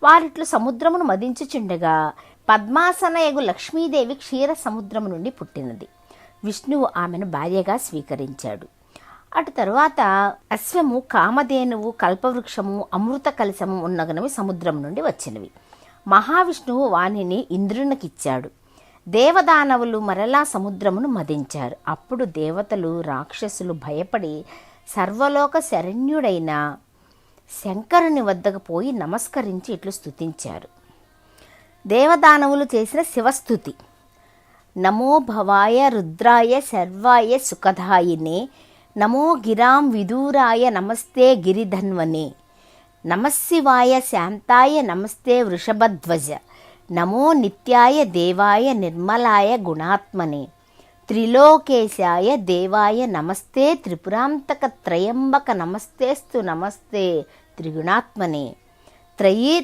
వారిట్లు సముద్రమును మదించుచుండగా పద్మాసనయగు లక్ష్మీదేవి క్షీర సముద్రము నుండి పుట్టినది. విష్ణువు ఆమెను భార్యగా స్వీకరించాడు. అటు తరువాత అశ్వము, కామధేనువు, కల్పవృక్షము, అమృత కలశము ఉన్నగనవి సముద్రం నుండి వచ్చినవి. మహావిష్ణువు వానిని ఇంద్రునికిచ్చాడు. దేవదానవులు మరలా సముద్రమును మదించారు. అప్పుడు దేవతలు, రాక్షసులు భయపడి సర్వలోక శరణ్యుడైన శంకరుని వద్దకు పోయి నమస్కరించి ఇట్లు స్తుతించారు. దేవదానవులు చేసిన శివస్థుతి. నమో భవాయ రుద్రాయ శర్వాయ సుఖదాయినే నమో గిరాం విదూరాయ నమస్తే గిరిధన్వనే నమశివాయ శాంతాయ నమస్తే వృషభధ్వజ నమో నిత్యాయ దేవాయ నిర్మలాయ గుణాత్మనే త్రిలోకేశాయ దేవాయ నమస్తే త్రిపురాంతక త్రయంబక నమస్తేస్తు నమస్తే త్రిగుణాత్మనే త్రయీ